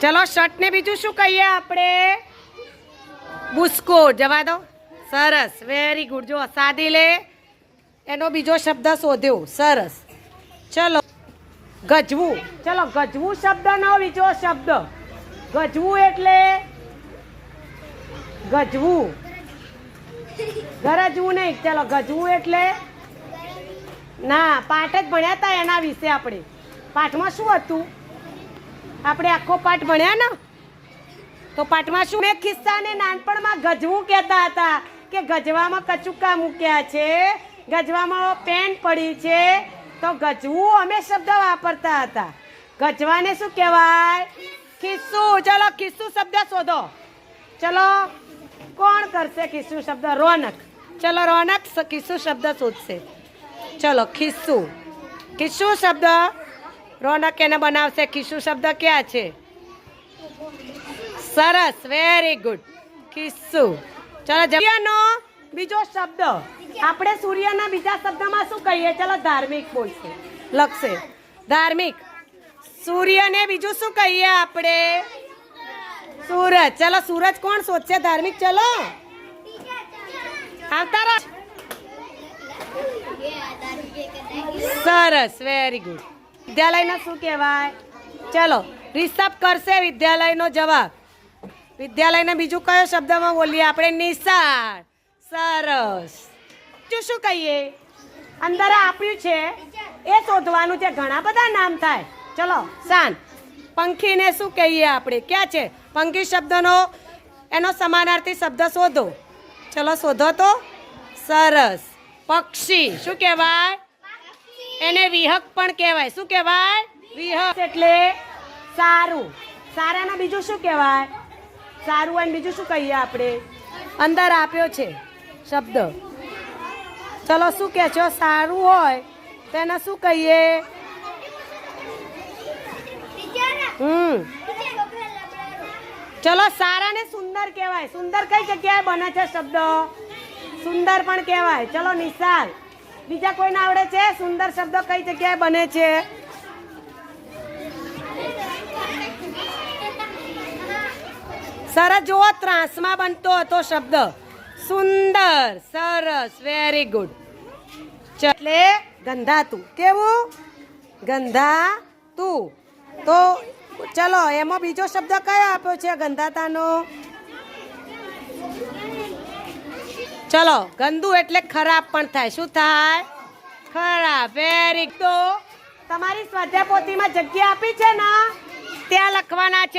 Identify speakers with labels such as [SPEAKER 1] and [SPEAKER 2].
[SPEAKER 1] ચલો શર્ટ ને બીજું શું કહીએ આપણે? બુસ્કોટ. જવા દો. સરસ, વેરી ગુડ. જો સાદી લે એનો બીજો શબ્દ શોધ્યો. સરસ. ચલો ગજવું. ચલો ગજવું શબ્દનો બીજો શબ્દ. ગજવું એટલે ગજવું, ગરજવું નહીં. ચલો ગજવું એટલે ના, પાઠ જ ભણ્યા હતા એના વિશે. આપણે પાઠમાં શું હતું? આપણે આખો પાઠ ભણ્યા ને, તો પાઠમાં શું? મેં ખિસ્સાને નાનપણમાં ગજવું કહેતા હતા કે ગજવામાં કચુકા મૂક્યા છે, ગજવામાં પેન પડી છે, તો ગજવું અમે શબ્દ વાપરતા હતા. ગજવાને શું કહેવાય? ખિસ્સું. ચલો ખિસ્સું શબ્દ શોધો. ચલો કોણ કરશે ખિસ્સું શબ્દ? રોનક. ચલો રોનક ખિસ્સું શબ્દ શોધશે. ચલો ખિસ્સું. ખિસ્સું શબ્દ રોનક એને બનાવશે. ખિસ્સું શબ્દ ક્યાં છે? સરસ, વેરી ગુડ. ખિસ્સું. ચલો સૂર્યનો બીજો શબ્દ. આપણે સૂર્યના બીજા શબ્દમાં શું કહીએ? ચલો ધાર્મિક બોલશે, લખશે. ધાર્મિક. સૂર્યને બીજું શું કહીએ આપણે? સૂરજ. ચલો સૂરજ કોણ શોધશે? ધાર્મિક. ચલો આવતા રહો. સરસ, વેરી ગુડ. વિદ્યાલયને શું કહેવાય? ચલો રિષભ કરશે વિદ્યાલયનો જવાબ. વિદ્યાલયને બીજું કયો શબ્દમાં બોલીએ આપણે? નિશાળ. સરસ. બીજું શું કહીએ? અંદર આપ્યું છે એ શોધવાનું છે. ઘણા બધા નામ થાય. ચલો શાન. પંખીને શું કહીએ આપણે? ક્યાં છે પંખી શબ્દનો? એનો સમાનાર્થી શબ્દ શોધો. ચલો શોધો તો. સરસ. પક્ષી. શું કહેવાય? એને વિહક પણ કહેવાય. શું કહેવાય? વિહક એટલે સારું. સારાના બીજું શું કહેવાય? સારું હોય બીજું શું કહીએ આપણે? અંદર આપ્યો છે શબ્દ. ચલો શું કહે છો? સારું હોય તો એને શું કહીએ? ચલો સારાને સુંદર કહેવાય. સુંદર કઈ જગ્યાએ બને છે શબ્દ? સુંદર પણ કહેવાય. ચલો નિશાલ. બીજા કોઈને આવડે છે? સુંદર શબ્દ કઈ જગ્યાએ બને છે? સરસ. જુઓ ત્રાસમાં બનતો હતો શબ્દ સુંદર. સરસ, વેરી ગુડ. એટલે ગંધાતું. કેવું? ગંધાતું. તો ચલો એમાં બીજો શબ્દ કયો આપ્યો છે ગંધાતાનો? ચલો ગંદુ એટલે ખરાબ પણ થાય. શું થાય? ખરાબ. વેરી. તો તમારી સ્વાધ્યાય પોથીમાં જગ્યા આપી છે ને, ત્યાં લખવાના છે.